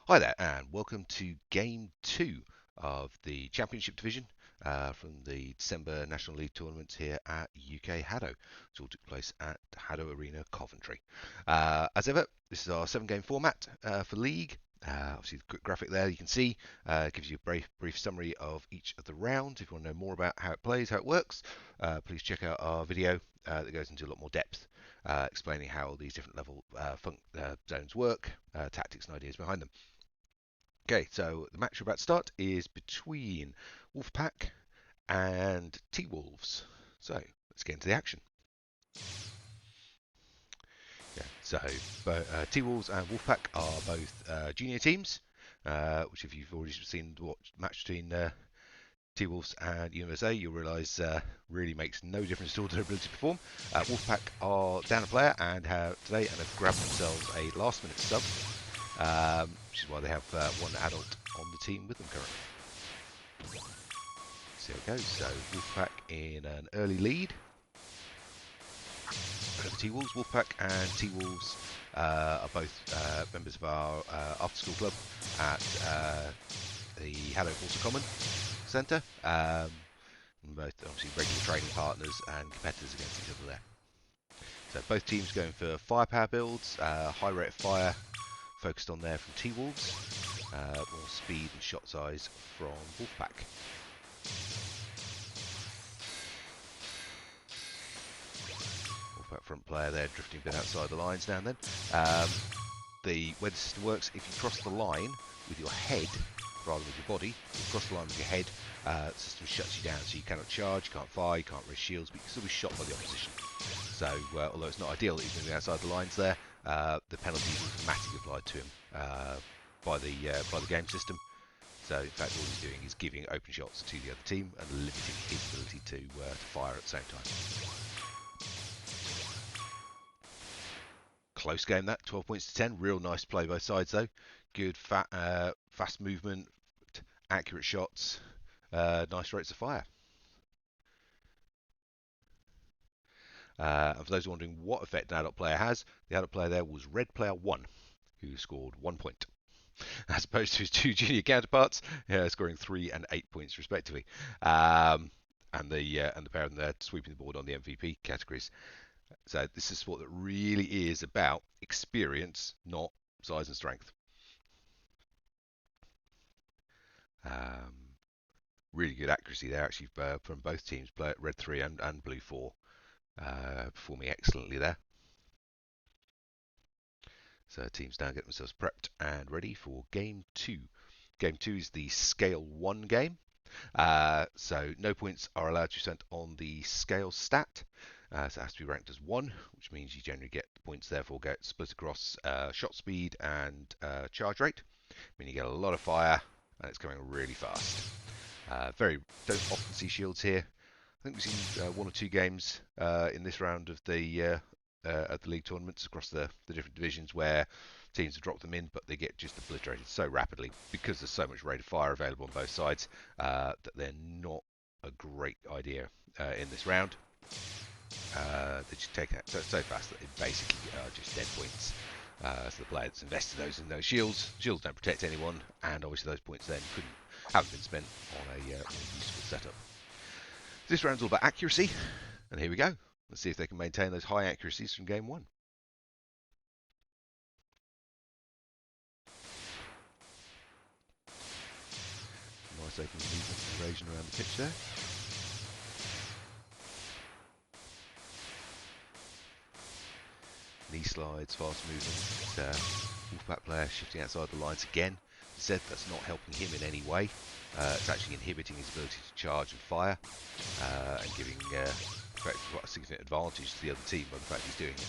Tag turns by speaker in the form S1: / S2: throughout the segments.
S1: Hi there, and welcome to Game 2 of the Championship Division from the December National League tournament here at UK HADO, which all took place at HADO Arena, Coventry. As ever, this is our 7-game format for League. Obviously, the quick graphic there you can see gives you a brief summary of each of the rounds. If you want to know more about how it plays, how it works, please check out our video that goes into a lot more depth, explaining how these different level zones work, tactics and ideas behind them. Okay, so the match we're about to start is between Wolfpack and T-Wolves. So let's get into the action. Yeah, so T-Wolves and Wolfpack are both junior teams, which if you've already seen the match between T-Wolves and USA, you'll realise really makes no difference at all to their ability to perform. Wolfpack are down a player and today and have grabbed themselves a last-minute sub. Which is why they have one adult on the team with them currently. See how it goes. So Wolfpack in an early lead over T-Wolves. Wolfpack and T-Wolves are both members of our after-school club at the HADO Water Common Centre. Both obviously regular training partners and competitors against each other there. So both teams going for firepower builds, high rate of fire focused on there from T-Wolves, more speed and shot size from Wolfpack. Wolfpack front player there drifting a bit outside the lines now and then. The way the system works, if you cross the line with your head rather than with your body, if you cross the line with your head, the system shuts you down, so you cannot charge, you can't fire, you can't raise shields, but you can still be shot by the opposition. So although it's not ideal that he's moving outside the lines there, the penalty is automatically applied to him by the game system. So in fact, all he's doing is giving open shots to the other team and limiting his ability to fire at the same time. Close game that, 12 points to 10. Real nice play both sides though. Good fast movement, accurate shots, nice rates of fire. And for those wondering what effect an adult player has, the adult player there was red player 1, who scored 1 point, as opposed to his two junior counterparts, scoring 3 and 8 points respectively. And the pair of them there sweeping the board on the MVP categories. So this is a sport that really is about experience, not size and strength. Really good accuracy there, actually, from both teams. Red 3 and Blue 4 performing excellently there. So teams now get themselves prepped and ready for Game 2. Game 2 is the Scale 1 game. So no points are allowed to be spent on the scale stat. So it has to be ranked as 1, which means you generally get the points therefore get split across shot speed and charge rate. Meaning you get a lot of fire and it's going really fast. Don't often see shields here. I think we've seen 1 or 2 games in this round of the league tournaments across the different divisions where teams have dropped them in, but they get just obliterated so rapidly because there's so much rate of fire available on both sides that they're not a great idea in this round. They just take that so fast that it basically are just dead points. So the player that's invested in those shields don't protect anyone, and obviously those points then haven't been spent on a more useful setup. This round's all about accuracy, and here we go. Let's see if they can maintain those high accuracies from game 1. Nice open movement and erosion around the pitch there. Knee slides, fast movement. Wolfpack player shifting outside the lines again. Said that's not helping him in any way. It's actually inhibiting his ability to charge and fire, and giving quite a significant advantage to the other team by the fact he's doing it.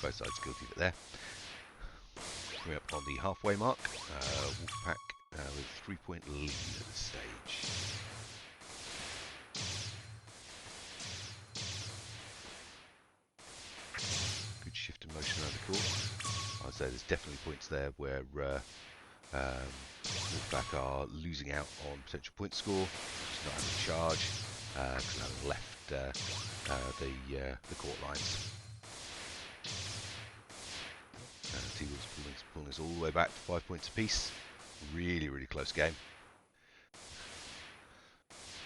S1: Both sides guilty of it there. Coming up on the halfway mark, Wolfpack with a 3-point lead at this stage. Good shift in motion around the court. I'd say there's definitely points there where Wolfpack are losing out on potential point score, just not having charge, because having left the court lines. pulling us all the way back to 5 points apiece. Really, really close game.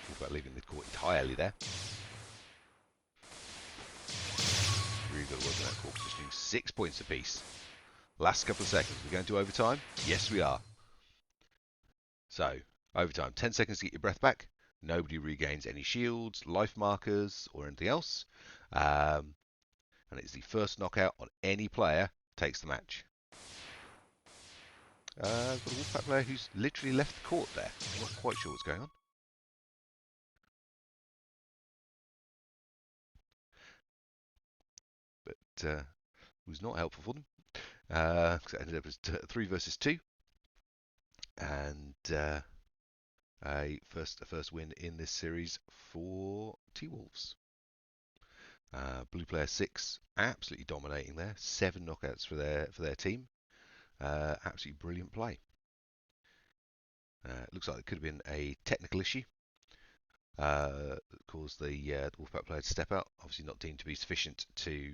S1: Wolfpack leaving the court entirely there. Really good work on that court positioning. 6 points apiece. Last couple of seconds. We're going to overtime? Yes, we are. So, overtime. 10 seconds to get your breath back. Nobody regains any shields, life markers, or anything else. And it's the first knockout on any player takes the match. Got a Wolfpack player who's literally left the court there. I'm not quite sure what's going on. But it was not helpful for them. Because it ended up as 3 versus 2. And a first win in this series for T-Wolves. Blue player 6, absolutely dominating there. 7 knockouts for their team. Absolutely brilliant play. Looks like it could have been a technical issue that caused the Wolfpack player to step out. Obviously not deemed to be sufficient to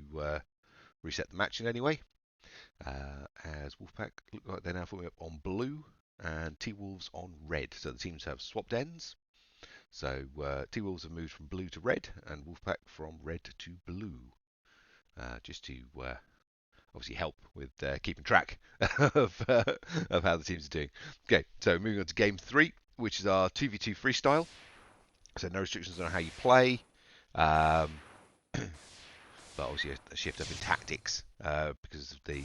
S1: reset the match in any way. As Wolfpack look like they're now forming up on blue and T-Wolves on red. So the teams have swapped ends. So T-Wolves have moved from blue to red and Wolfpack from red to blue. Just to obviously help with keeping track of how the teams are doing. Okay, so moving on to game 3, which is our 2v2 freestyle. So no restrictions on how you play, but obviously a shift up in tactics because of the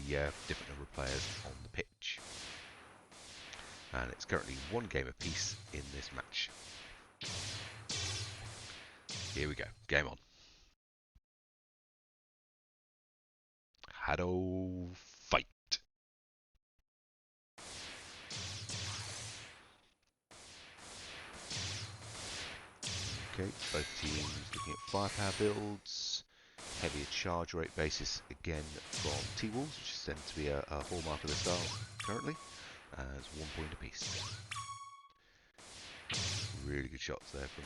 S1: different number of players on the pitch. And it's currently 1 game apiece in this match. Here we go, game on. HADO fight. Okay, both teams looking at firepower builds. Heavier charge rate basis again from T-Wolves, which tends to be a hallmark of their style currently, as 1 point apiece. Really good shots there from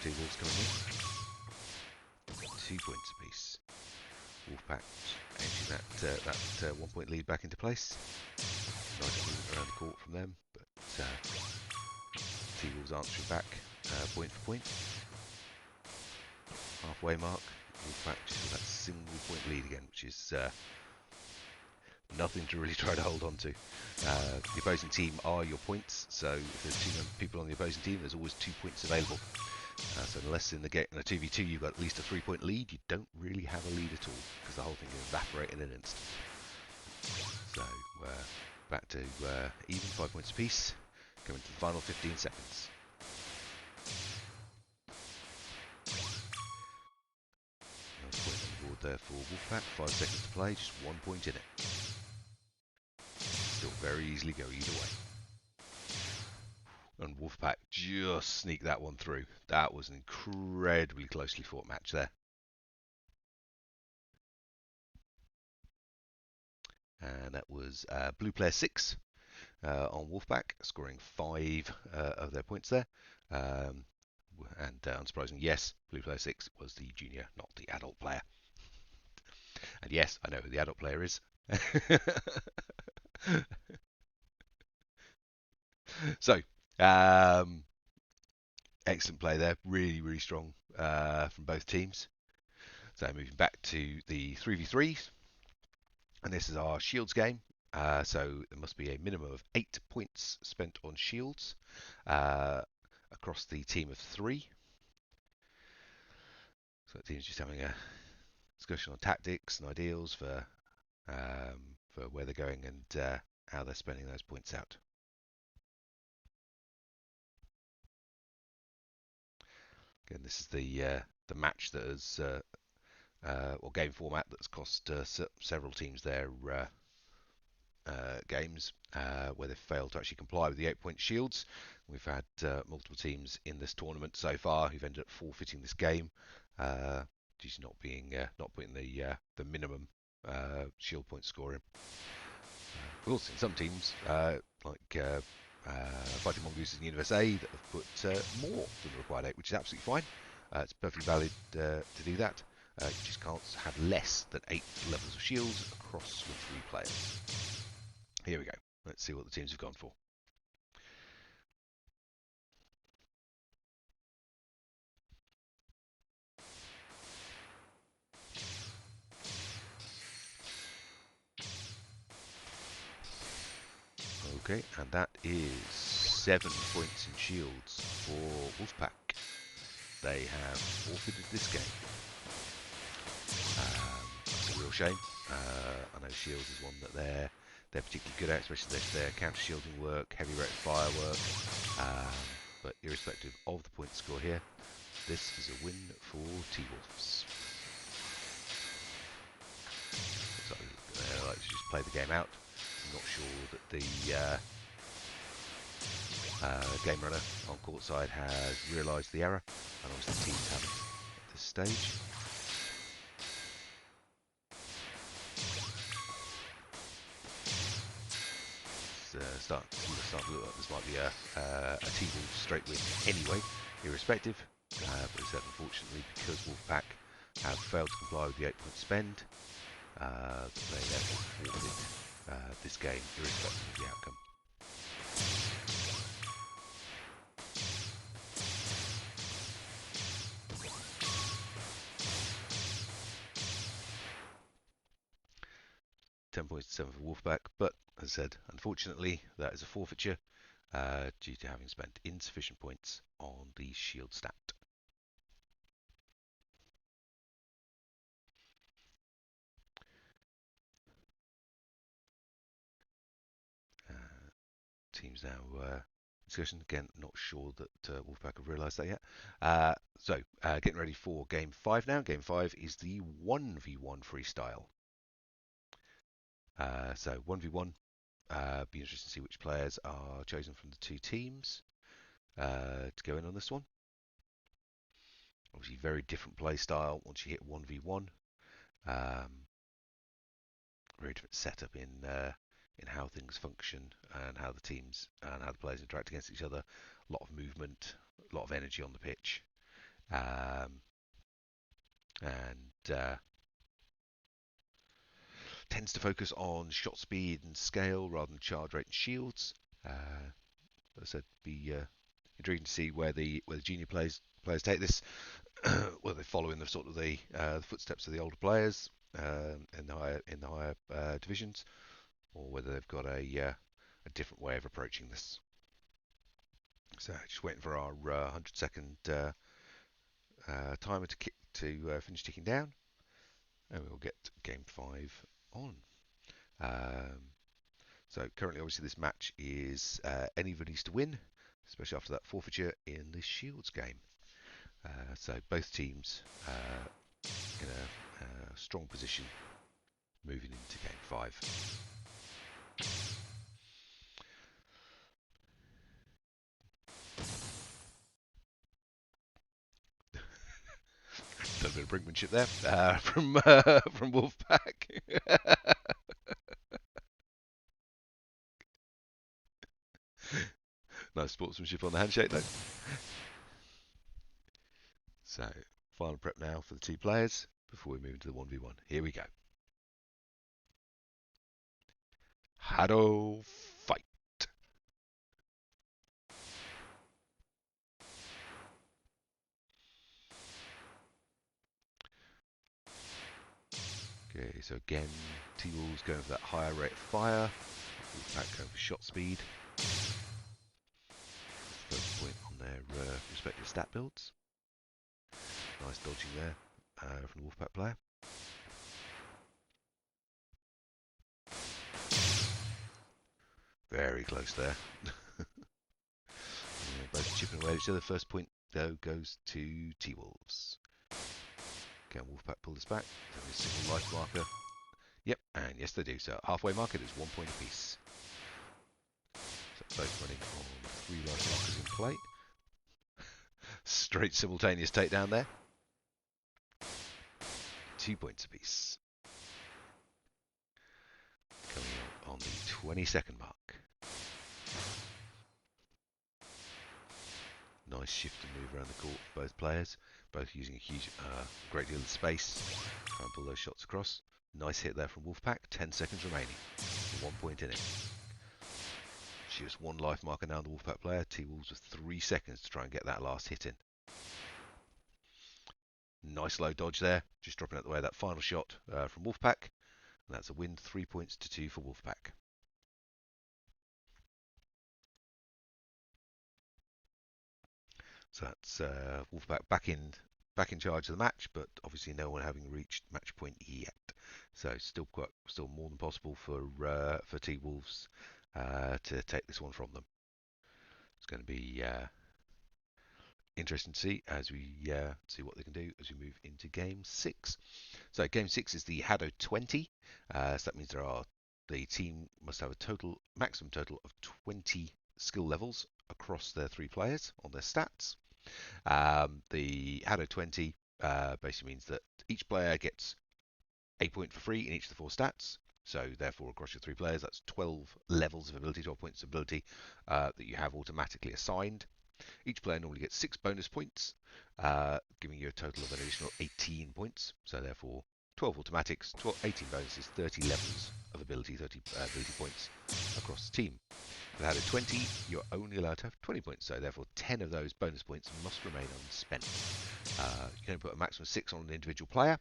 S1: T-Wolves coming in. 2 points apiece. Wolfpack edging that 1 point lead back into place. Nice movement around the court from them, but T-Wolves answering back point for point. Halfway mark. Wolfpack just with that single point lead again, which is nothing to really try to hold on to. The opposing team are your points, so if there's 2 people on the opposing team, there's always 2 points available. So unless in a 2v2 you've got at least a 3-point lead, you don't really have a lead at all, because the whole thing can evaporate in an instant. So back to even 5 points apiece, coming to the final 15 seconds. Another point on the board there for Wolfpack, 5 seconds to play, just 1 point in it. Still very easily go either way. And Wolfpack just sneaked that one through. That was an incredibly closely fought match there. And that was blue player 6 on Wolfpack, scoring 5 of their points there. And unsurprisingly, yes, blue player 6 was the junior, not the adult player. And yes, I know who the adult player is. So, excellent play there. Really, really strong from both teams. So moving back to the 3v3s. And this is our shields game. So there must be a minimum of 8 points spent on shields across the team of 3. So the team's just having a discussion on tactics and ideals for where they're going and how they're spending those points out. Again, this is the match that has or game format that's cost several teams their games where they've failed to actually comply with the 8-point shields. We've had multiple teams in this tournament so far who've ended up forfeiting this game due to not putting the minimum shield point score in. We've also seen some teams like Fighting Mongooses and Universe A that have put more than the required 8, which is absolutely fine. It's perfectly valid to do that. You just can't have less than 8 levels of shields across with 3 players. Here we go. Let's see what the teams have gone for. Okay, and that is 7 points in shields for Wolfpack. They have forfeited this game. That's a real shame. I know shields is one that they're particularly good at, especially their counter shielding work, heavy rate of fire work. But irrespective of the point score here, this is a win for T-Wolves. Looks like they like to just play the game out. I'm not sure that the game runner on court side has realised the error, and obviously the teams haven't at this stage. Starting to look like this might be a T-Wolves straight win anyway, irrespective. But it's unfortunately because Wolfpack have failed to comply with the 8-point spend, they therefore forfeit this game irrespective of the outcome. £10 points to 7 for Wolfpack, but as I said, unfortunately that is a forfeiture due to having spent insufficient points on the shield stat. Teams now discussion. Again, not sure that Wolfpack have realised that yet. So, getting ready for Game 5 now. Game 5 is the 1v1 freestyle. So, 1v1. Be interesting to see which players are chosen from the 2 teams to go in on this one. Obviously, very different play style once you hit 1v1. Very different setup in how things function and how the teams and how the players interact against each other. A lot of movement, a lot of energy on the pitch, and tends to focus on shot speed and scale rather than charge rate and shields. As I said, be intriguing to see where the junior players take this. Whether they follow in the sort of the footsteps of the older players in the higher divisions, or whether they've got a different way of approaching this. So just waiting for our 100-second timer to finish ticking down, and we'll get Game 5 on. So currently, obviously, this match is anybody's to win, especially after that forfeiture in the Shields game. So both teams in a strong position moving into Game 5. Done a bit of brinkmanship there from Wolfpack. Nice sportsmanship on the handshake though. So, final prep now for the 2 players before we move into the 1v1. Here we go. HADO fight. Okay, so again, T-Wolves going for that higher rate of fire. Wolfpack going for shot speed. First point on their respective stat builds. Nice dodging there from the Wolfpack player. Very close there. Yeah, both chipping away at each other. First point, though, goes to T-Wolves. Can Wolfpack pull this back? A single life marker. Yep, and yes they do. So halfway market is 1 point apiece. So both running on 3 life markers in play. Straight simultaneous takedown there. 2 points apiece. Coming out on the 22nd mark. Nice shift and move around the court, both players, both using a huge, great deal of space. Try and pull those shots across. Nice hit there from Wolfpack. 10 seconds remaining. 1 point in it. Just one life marker now on the Wolfpack player. T-Wolves with 3 seconds to try and get that last hit in. Nice low dodge there. Just dropping out the way of that final shot from Wolfpack. And that's a win, 3 points to 2 for Wolfpack. So that's Wolfpack back in charge of the match, but obviously no one having reached match point yet. So still more than possible for T-Wolves to take this one from them. It's going to be interesting to see as we see what they can do as we move into game 6. So game 6 is the HADO 20. So that means the team must have a maximum total of 20 skill levels across their 3 players on their stats. The HADO 20 basically means that each player gets a point for free in each of the 4 stats. So therefore, across your 3 players, that's 12 levels of ability, 12 points of ability that you have automatically assigned. Each player normally gets 6 bonus points, giving you a total of an additional 18 points. So therefore, 12 automatics, 18 bonuses, 30 levels of ability, 30 ability points across the team. If had a 20, you're only allowed to have 20 points, so therefore 10 of those bonus points must remain unspent. You can put a maximum of 6 on an individual player,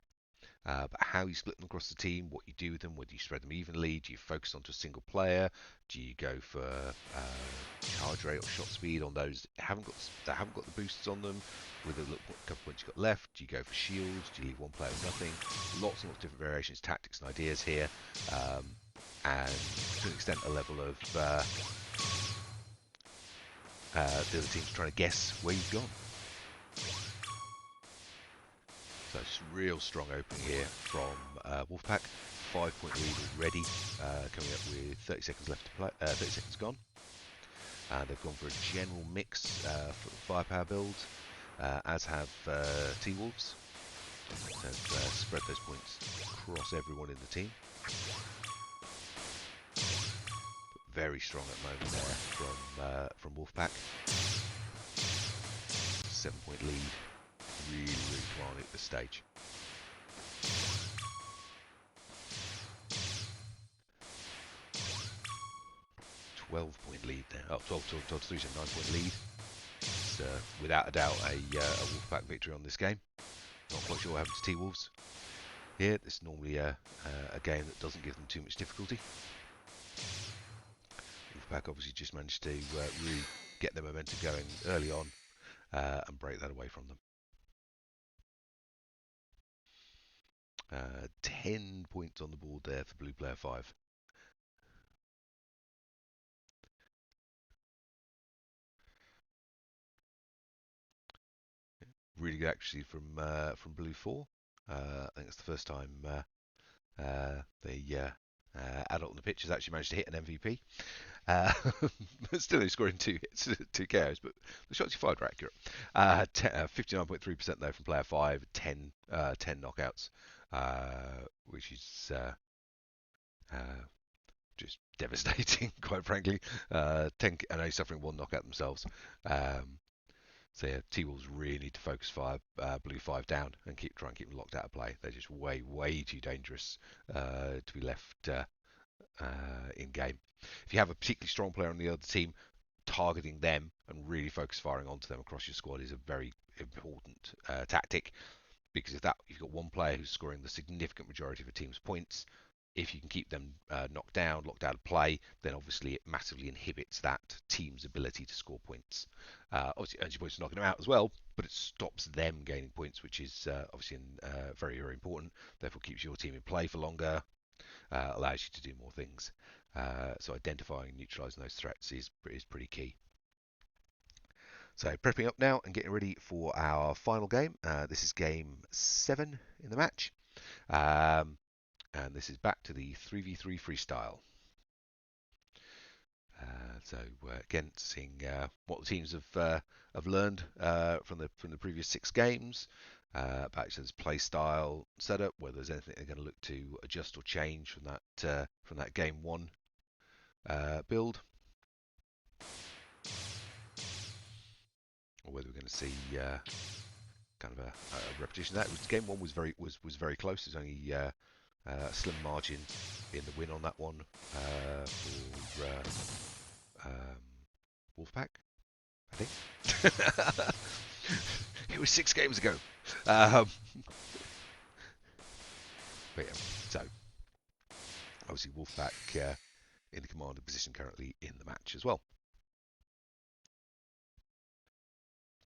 S1: but how you split them across the team, what you do with them, whether you spread them evenly, do you focus onto a single player, do you go for charge rate or shot speed on those that haven't got the boosters on them, with a couple of points you've got left, do you go for shields, do you leave one player with nothing? Lots and lots of different variations, tactics and ideas here, and to an extent a level of the other team's trying to guess where you've gone. So it's real strong opening here from Wolfpack. 5-point lead already, coming up with 30 seconds left to play. 30 seconds gone. They've gone for a general mix for the firepower build, as have T-Wolves. So spread those points across everyone in the team. Very strong at the moment there from Wolfpack. 7-point lead. Really commanding at this stage. .12 lead there. Oh, 12 to 3, so 9-point lead. It's without a doubt a Wolfpack victory on this game. Not quite sure what happened to T-Wolves here. This is normally a game that doesn't give them too much difficulty. Wolfpack obviously just managed to really get their momentum going early on and break that away from them. 10 points on the board there for blue player 5. Really good actually from blue 4. I think it's the first time the adult on the pitch has actually managed to hit an MVP. But still only scoring 2 hits, 2 KOs, but the shots he fired were accurate. 59.3% though from player 5, 10 knockouts, which is just devastating, quite frankly. 10, and only suffering 1 knockout themselves. So yeah, T-Wolves really need to focus blue 5 down and try and keep them locked out of play. They're just way too dangerous to be left in game. If you have a particularly strong player on the other team, targeting them and really focus firing onto them across your squad is a very important tactic, because if you've got one player who's scoring the significant majority of a team's points, if you can keep them knocked down, locked out of play, then obviously it massively inhibits that team's ability to score points. Obviously it earns you points for knocking them out as well, but it stops them gaining points, which is obviously very important. Therefore keeps your team in play for longer, allows you to do more things. So identifying and neutralising those threats is pretty key. So prepping up now and getting ready for our final game. This is game 7 in the match. And this is back to the 3v3 freestyle. So again, seeing what the teams have learned from the previous 6 games, back to this play style setup, whether there's anything they're going to look to adjust or change from that game 1 build. or whether we're going to see kind of a repetition of that. Game one was very close. There's only a slim margin in the win on that one for Wolfpack, I think. It was 6 games ago. But yeah, so obviously Wolfpack in the commander position currently in the match as well.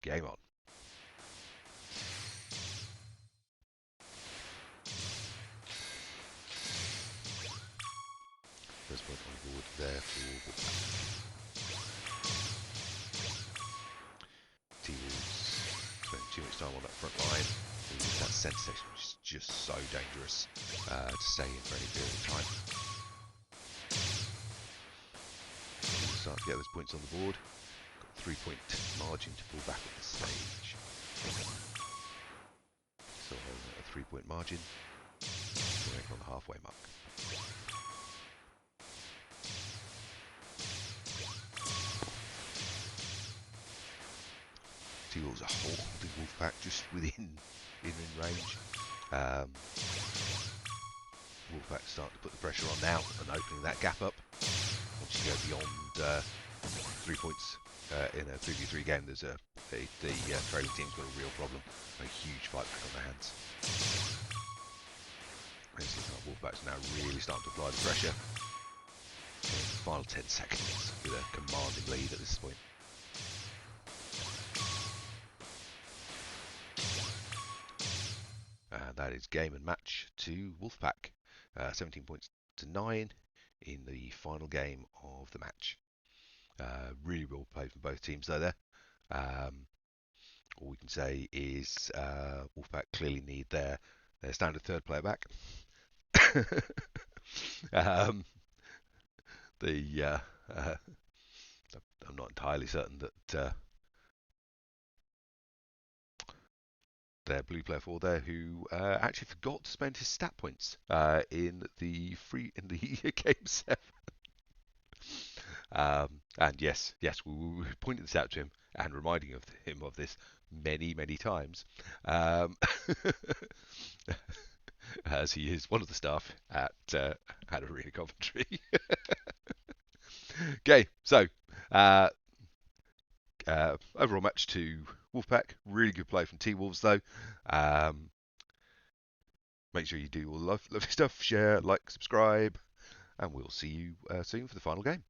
S1: Game on. First point on board there for Wolfpack. T-Wolves spending too much time on that front line. That centre section, which is just so dangerous to stay in for any period of time. We'll start to get those points on the board. Got a 3-point margin to fall back at this stage. So a 3-point margin. We're on the halfway mark. T-Wolves are holding Wolfpack just within range. Wolfpack starting to put the pressure on now and opening that gap up. Once you go beyond 3 points in a 3v3 game, there's the trading team's got a real problem. A huge fight back on their hands. Wolfpack's now really starting to apply the pressure. Final 10 seconds with a commanding lead at this point. And that is game and match to Wolfpack. 17 points to 9 in the final game of the match. Really well played from both teams though there. All we can say is Wolfpack clearly need their standard third player back. I'm not entirely certain that their blue player 4 there, who actually forgot to spend his stat points in the game 7. And yes, we were pointing this out to him and reminding him of this many times, as he is one of the staff at Arena Coventry. Okay, so overall match to Wolfpack. Really good play from T-Wolves though. Make sure you do all the lovely stuff. Share, like, subscribe, and we'll see you soon for the final game.